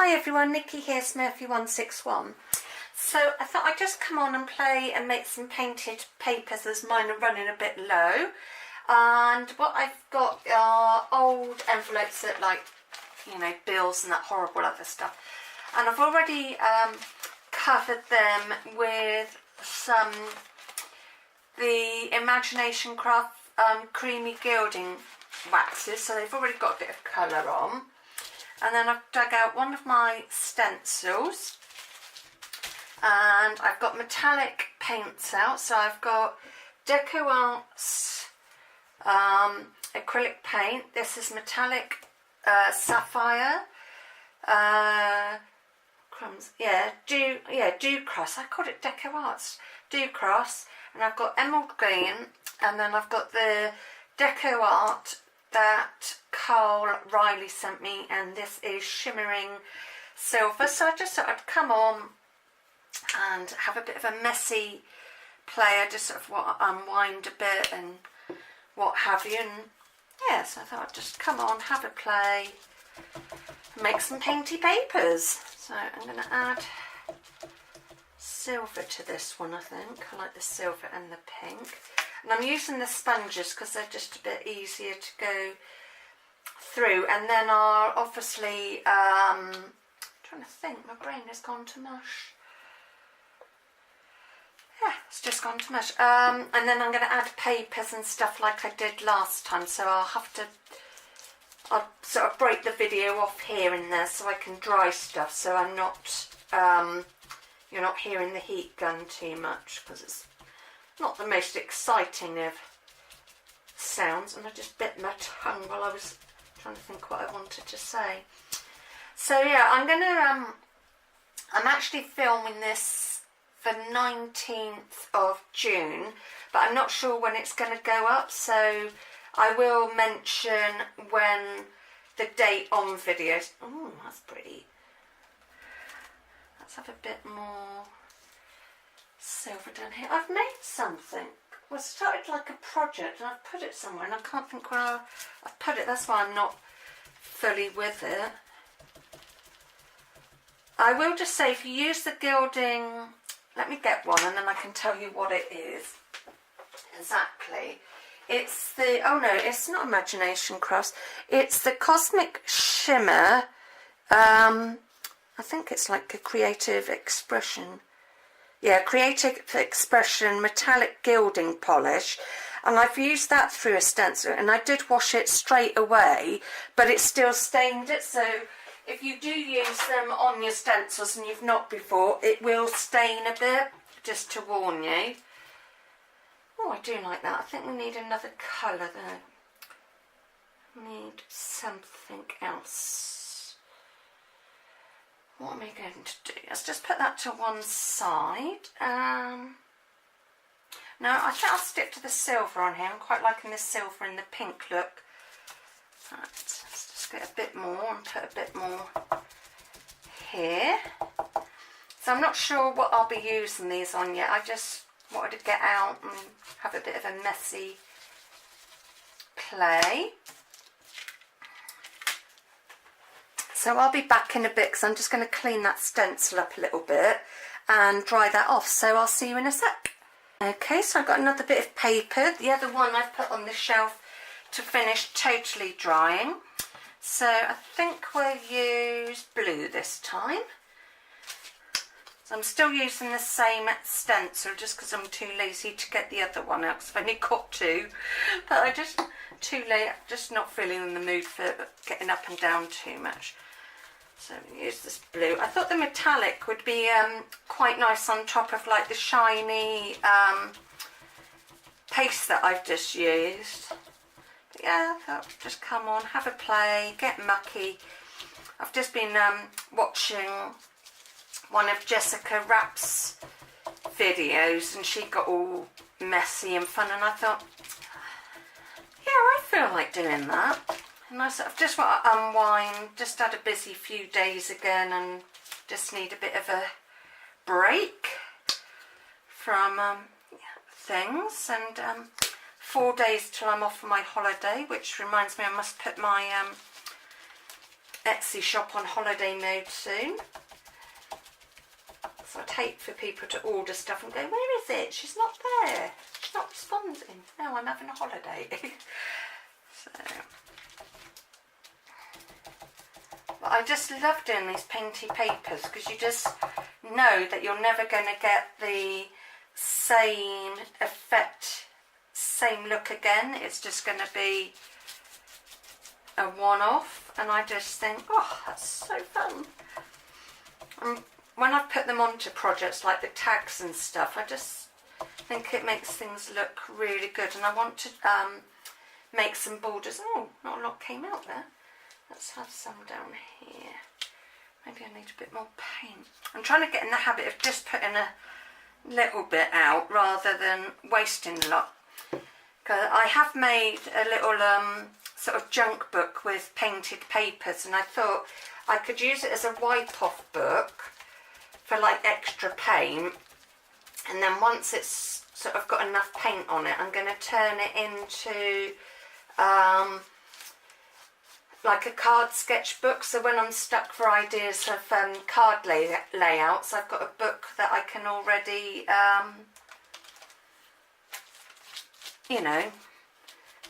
Hi everyone, Nikki here, Smurfy161. So I thought I'd just come on and play and make some painted papers as mine are running a bit low. And what I've got are old envelopes that, like, you know, bills and that horrible other stuff. And I've already covered them with the Imagination Craft creamy gilding waxes, so they've already got a bit of colour on. And then I've dug out one of my stencils, and I've got metallic paints out. So I've got Deco Arts acrylic paint. This is metallic sapphire, dew cross. I called it Deco Arts, dew cross. And I've got emerald green, and then I've got the Deco Art that Carl Riley sent me, and this is shimmering silver. So I just thought I'd come on and have a bit of a messy play. I just sort of want to unwind a bit and what have you, and yeah, so I thought I'd just come on, have a play, make some painty papers. So I'm going to add silver to this one. I think I like the silver and the pink. And I'm using the sponges because they're just a bit easier to go through. And then I'll obviously, I'm trying to think, my brain has gone to mush. Yeah, it's just gone to mush. And then I'm going to add papers and stuff like I did last time. So I'll sort of break the video off here and there so I can dry stuff. So I'm not, you're not hearing the heat gun too much, because it's not the most exciting of sounds, and I just bit my tongue while I was trying to think what I wanted to say. So yeah, I'm actually filming this for 19th of June, but I'm not sure when it's going to go up, so I will mention when the date on videos. Oh, that's pretty. Let's have a bit more silver down here. I've made something. Well, it started like a project and I've put it somewhere and I can't think where I've put it. That's why I'm not fully with it. I will just say, if you use the gilding, let me get one and then I can tell you what it is exactly. It's the, oh no, it's not Imagination Crafts. It's the Cosmic Shimmer. I think it's like a creative expression. Yeah, creative expression metallic gilding polish, and I've used that through a stencil, and I did wash it straight away, but it still stained it. So if you do use them on your stencils and you've not before, it will stain a bit, just to warn you. Oh, I do like that. I think we need another colour though. Need something else. What am I going to do? Let's just put that to one side. No, I think I'll stick to the silver on here. I'm quite liking this silver and the pink look. Right, let's just get a bit more and put a bit more here. So I'm not sure what I'll be using these on yet. I just wanted to get out and have a bit of a messy play. So I'll be back in a bit because I'm just going to clean that stencil up a little bit and dry that off. So I'll see you in a sec. Okay, so I've got another bit of paper. The other one I've put on the shelf to finish totally drying. So I think we'll use blue this time. So I'm still using the same stencil just because I'm too lazy to get the other one out, because I've only got two. But I just, too late, just not feeling in the mood for getting up and down too much. So use this blue. I thought the metallic would be quite nice on top of like the shiny paste that I've just used. But yeah, I thought just come on, have a play, get mucky. I've just been watching one of Jessica Rapp's videos, and she got all messy and fun, and I thought, yeah, I feel like doing that. And I sort of just want to unwind, just had a busy few days again and just need a bit of a break from things. And 4 days till I'm off for my holiday, which reminds me I must put my Etsy shop on holiday mode soon. So I'd hate for people to order stuff and go, where is it? She's not there. She's not responding. No, I'm having a holiday. So, but I just love doing these painty papers because you just know that you're never going to get the same effect, same look again. It's just going to be a one-off, and I just think, oh, that's so fun. When I put them onto projects like the tags and stuff, I just think it makes things look really good. And I want to make some borders. Oh, not a lot came out there. Let's have some down here. Maybe I need a bit more paint. I'm trying to get in the habit of just putting a little bit out rather than wasting a lot. Because I have made a little sort of junk book with painted papers, and I thought I could use it as a wipe-off book for like extra paint, and then once it's sort of got enough paint on it, I'm going to turn it into like a card sketchbook. So when I'm stuck for ideas of card layouts, I've got a book that I can already you know,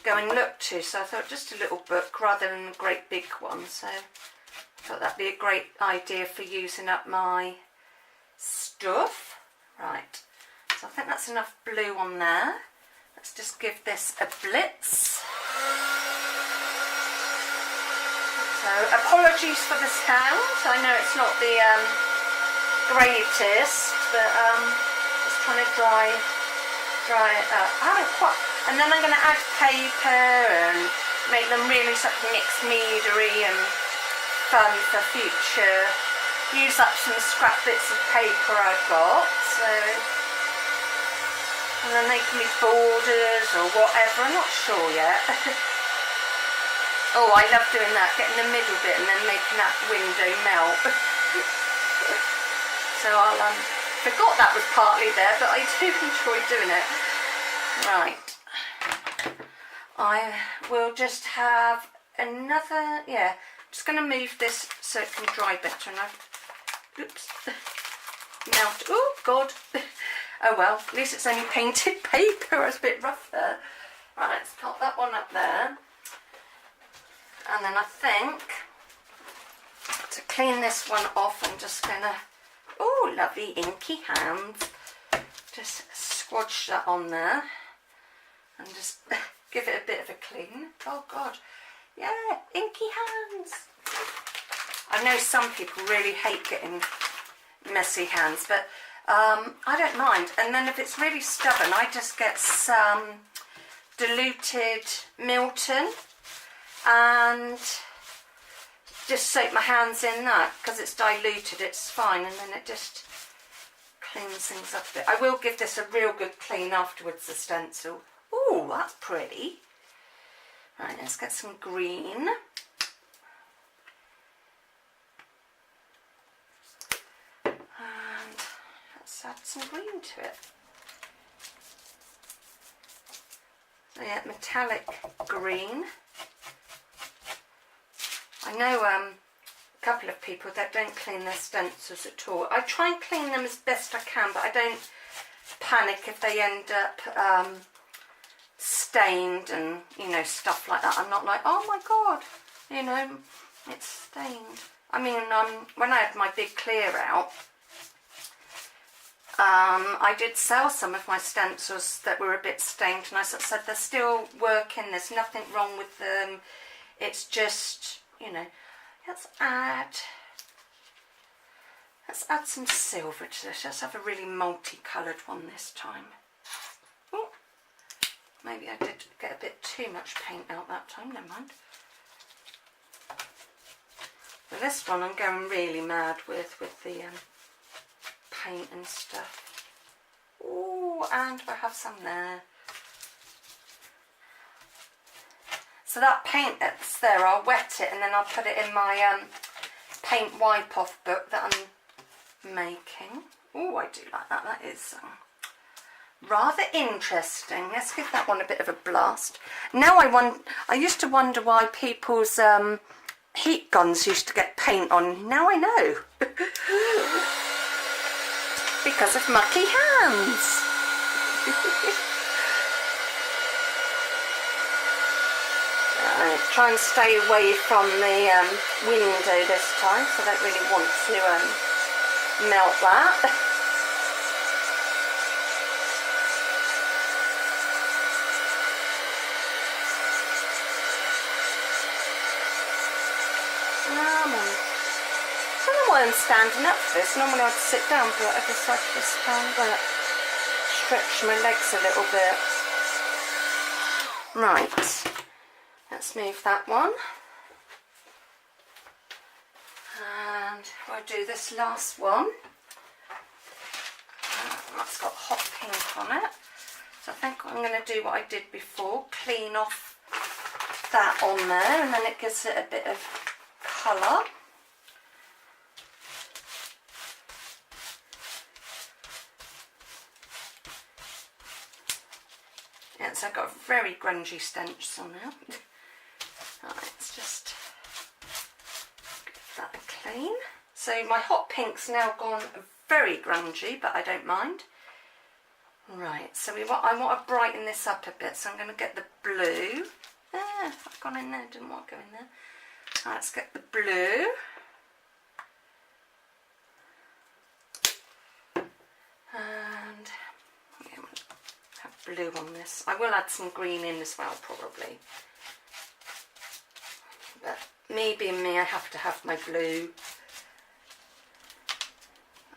go and look to. So I thought just a little book rather than a great big one. So I thought that'd be a great idea for using up my stuff. Right, so I think that's enough blue on there. Let's just give this a blitz. So apologies for the sound. I know it's not the greatest, but just trying to dry it up. I haven't quite. And then I'm going to add paper and make them really sort of mixed mediary and fun for future. Use up some scrap bits of paper I've got, so, and then they can be borders or whatever, I'm not sure yet. Oh, I love doing that, getting the middle bit and then making that window melt. So I'll, forgot that was partly there, but I do enjoy doing it. Right. I will just have another, yeah, I'm just going to move this so it can dry better. And oops, melt, oh God. Oh well, at least it's only painted paper. It's a bit rough there. Right, let's pop that one up there. And then I think, to clean this one off, I'm just going to, oh, lovely inky hands. Just squodge that on there. And just give it a bit of a clean. Oh God, yeah, inky hands. I know some people really hate getting messy hands, but I don't mind. And then if it's really stubborn, I just get some diluted Milton and just soak my hands in that, because it's diluted, it's fine, and then it just cleans things up a bit. I will give this a real good clean afterwards, the stencil. Ooh, that's pretty. Right, let's get some green. And let's add some green to it. So yeah, metallic green. I know a couple of people that don't clean their stencils at all. I try and clean them as best I can, but I don't panic if they end up stained and, you know, stuff like that. I'm not like, oh my God, you know, it's stained. I mean, when I had my big clear out, I did sell some of my stencils that were a bit stained, and I sort of said they're still working, there's nothing wrong with them, it's just, you know, let's add some silver to this. Let's have a really multicoloured one this time. Ooh, maybe I did get a bit too much paint out that time, never mind. But this one I'm going really mad with the paint and stuff. Oh, and I have some there. So that paint that's there, I'll wet it and then I'll put it in my paint wipe-off book that I'm making. Oh, I do like that. That is rather interesting. Let's give that one a bit of a blast. Now I used to wonder why people's heat guns used to get paint on. Now I know. Because of mucky hands. Right, try and stay away from the window this time, so I don't really want to melt that. I don't know why I'm standing up for this. Normally I'd sit down, but I decided to stand up. Stretch my legs a little bit. Right, let's move that one. And we'll do this last one. That's got hot pink on it. So I think I'm going to do what I did before. Clean off that on there, and then it gives it a bit of colour. Yeah, so I've got a very grungy stench on now. Right, let's just give that a clean. So my hot pink's now gone very grungy, but I don't mind. Right, so I want to brighten this up a bit, so I'm going to get the blue. I've gone in there, didn't want to go in there. Right, let's get the blue. And yeah, we'll have blue on this. I will add some green in as well, probably. But me being me, I have to have my blue.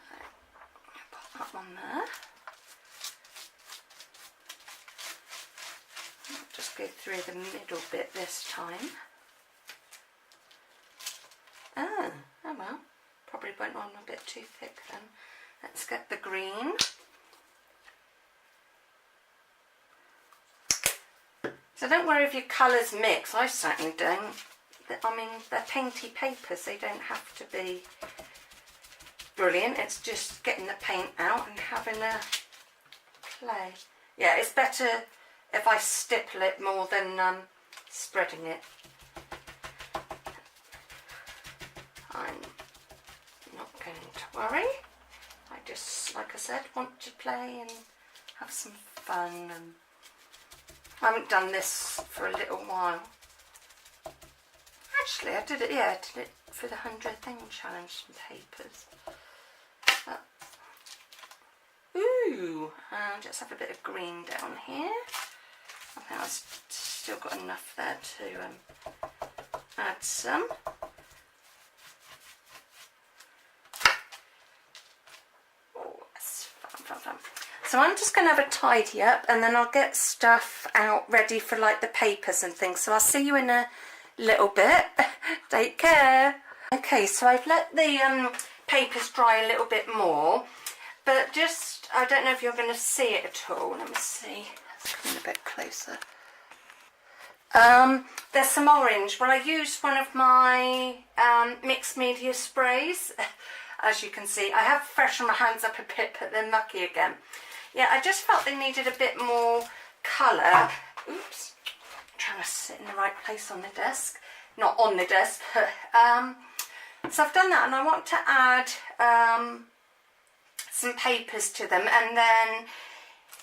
Right, put that one there. I'll just go through the middle bit this time. Oh well, probably went on a bit too thick then. Let's get the green. So don't worry if your colours mix, I certainly don't. I mean, they're painty papers, they don't have to be brilliant. It's just getting the paint out and having a play. Yeah, it's better if I stipple it more than spreading it. I'm not going to worry. I just, like I said, want to play and have some fun. And I haven't done this for a little while. Actually, I did it, yeah, I did it for the 100 thing challenge, some papers. But, ooh, just have a bit of green down here. I think I've still got enough there to add some. So I'm just going to have a tidy up, and then I'll get stuff out ready for like the papers and things. So I'll see you in a little bit. Take care. Okay, so I've let the papers dry a little bit more, but just, I don't know if you're going to see it at all. Let me see. Let's come in a bit closer. There's some orange. Well, I used one of my mixed media sprays. As you can see, I have freshened my hands up a bit, but they're mucky again. Yeah, I just felt they needed a bit more colour. Oops, I'm trying to sit in the right place on the desk. Not on the desk, but, so I've done that, and I want to add some papers to them, and then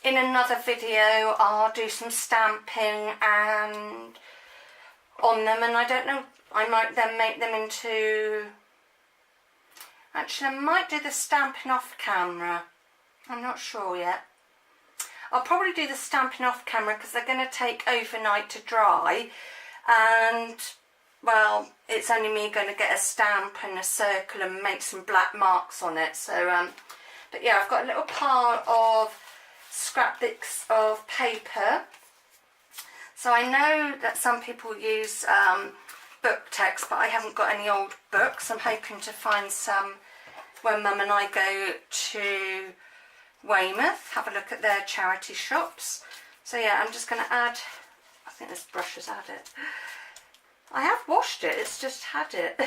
in another video I'll do some stamping and on them, and I don't know, I might then make them into... Actually, I might do the stamping off camera. I'm not sure yet. I'll probably do the stamping off camera because they're going to take overnight to dry. And, well, it's only me going to get a stamp and a circle and make some black marks on it. So, but yeah, I've got a little pile of scrap bits of paper. So I know that some people use book text, but I haven't got any old books. I'm hoping to find some when Mum and I go to Weymouth, have a look at their charity shops. So yeah, I'm just going to add, I think this brush has had it. I have washed it, it's just had it.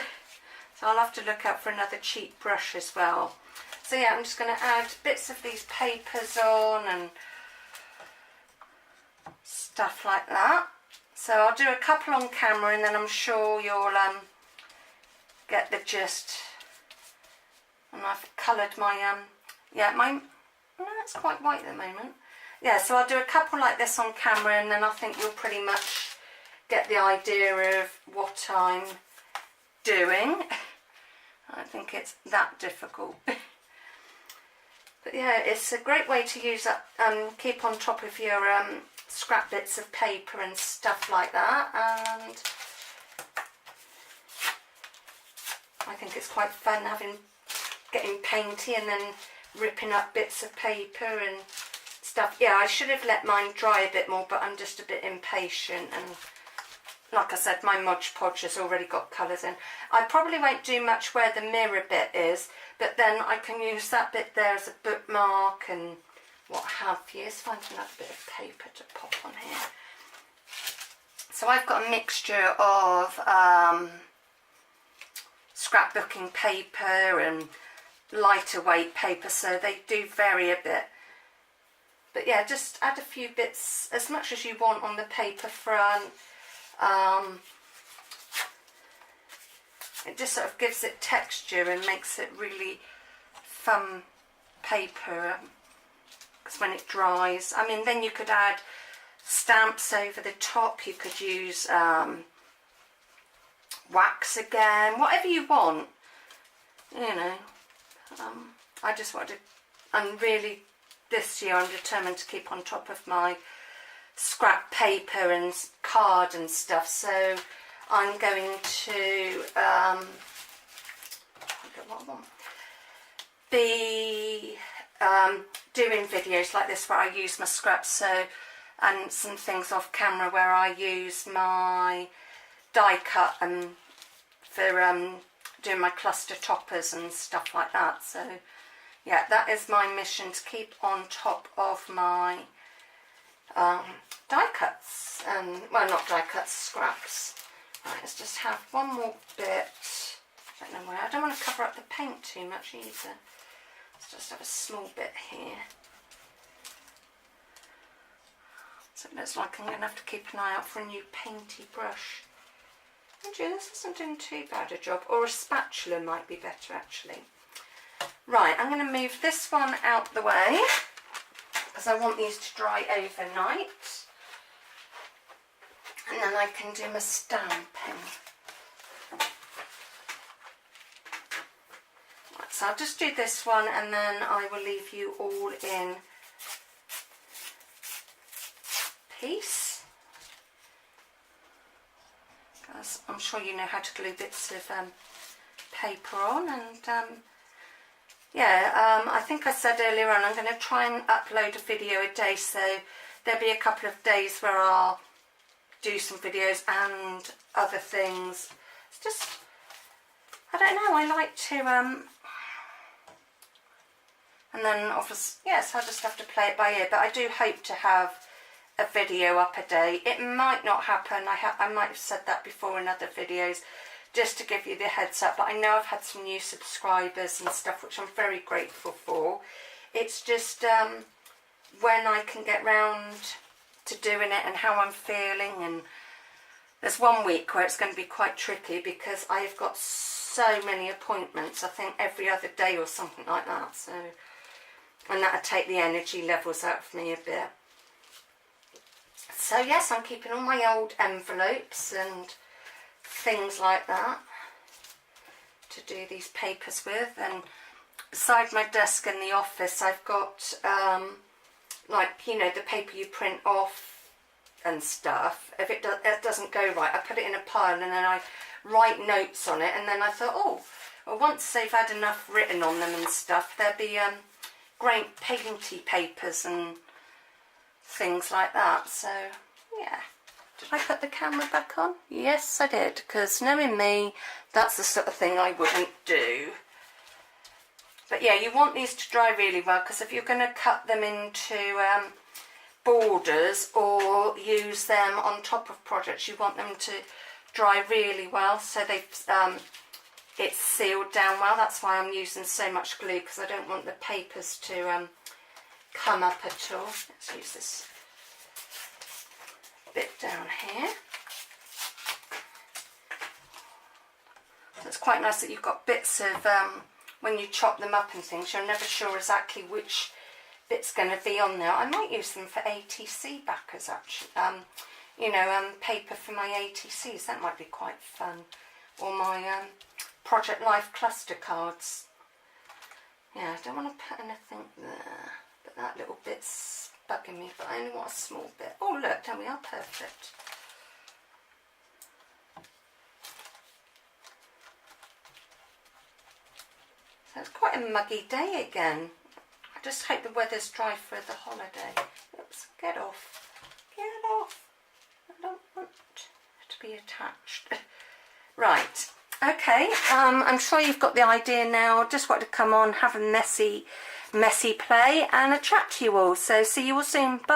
So I'll have to look out for another cheap brush as well. So yeah, I'm just going to add bits of these papers on and stuff like that. So I'll do a couple on camera, and then I'm sure you'll get the gist. And I've coloured my, yeah, no, it's quite white at the moment. Yeah, so I'll do a couple like this on camera, and then I think you'll pretty much get the idea of what I'm doing. I don't think it's that difficult. But yeah, it's a great way to use that, keep on top of your scrap bits of paper and stuff like that. And I think it's quite fun getting painty and then ripping up bits of paper and stuff. Yeah, I should have let mine dry a bit more, but I'm just a bit impatient, and like I said, my Mod Podge has already got colours in. I probably won't do much where the mirror bit is, but then I can use that bit there as a bookmark and what have you. Let's find another bit of paper to pop on here. So I've got a mixture of scrapbooking paper and lighter weight paper, so they do vary a bit. But yeah, just add a few bits, as much as you want on the paper front. It just sort of gives it texture and makes it really fun paper, because when it dries, I mean, then you could add stamps over the top, you could use wax again, whatever you want, you know. I just wanted to, and really this year I'm determined to keep on top of my scrap paper and card and stuff, so I'm going to be doing videos like this where I use my scraps, so, and some things off camera where I use my die cut and for doing my cluster toppers and stuff like that. So yeah, that is my mission, to keep on top of my die cuts, and well, not die cuts, scraps. Right, let's just have one more bit. I don't know where, I don't want to cover up the paint too much either. Let's just have a small bit here. So it looks like I'm going to have to keep an eye out for a new painty brush. Actually, this isn't doing too bad a job, or a spatula might be better actually. Right, I'm going to move this one out the way, because I want these to dry overnight, and then I can do my stamping. Right, so I'll just do this one, and then I will leave you all in peace. Because I'm sure you know how to glue bits of paper on, and yeah, I think I said earlier on, I'm going to try and upload a video a day, so there'll be a couple of days where I'll do some videos and other things. It's just, I don't know, I like to, and then obviously, yes, I'll just have to play it by ear, but I do hope to have a video up a day. It might not happen, I might have said that before in other videos, just to give you the heads up, but I know I've had some new subscribers and stuff, which I'm very grateful for. It's just when I can get round to doing it and how I'm feeling, and there's one week where it's going to be quite tricky because I've got so many appointments, I think every other day or something like that, so, and that'll take the energy levels out of me a bit. So yes, I'm keeping all my old envelopes and things like that to do these papers with, and beside my desk in the office I've got like, you know, the paper you print off and stuff. If it doesn't go right, I put it in a pile and then I write notes on it, and then I thought, oh, well, once they've had enough written on them and stuff, there'll be great painty papers and things like that. So yeah. Did I put the camera back on? Yes, I did, because knowing me, that's the sort of thing I wouldn't do. But yeah, you want these to dry really well, because if you're going to cut them into borders or use them on top of projects, you want them to dry really well, so it's sealed down well. That's why I'm using so much glue, because I don't want the papers to come up at all. Let's use this bit down here. It's quite nice that you've got bits of, when you chop them up and things, you're never sure exactly which bit's going to be on there. I might use them for ATC backers actually, you know, paper for my ATCs, that might be quite fun. Or my Project Life cluster cards. Yeah, I don't want to put anything there, but that little bit's bugging me, but I only want a small bit. Oh look, there we are, perfect. So it's quite a muggy day again. I just hope the weather's dry for the holiday. Oops, get off. Get off. I don't want to be attached. Right, okay, I'm sure you've got the idea now. Just wanted to come on, have a messy play and a chat to you all. So see you all soon. Bye.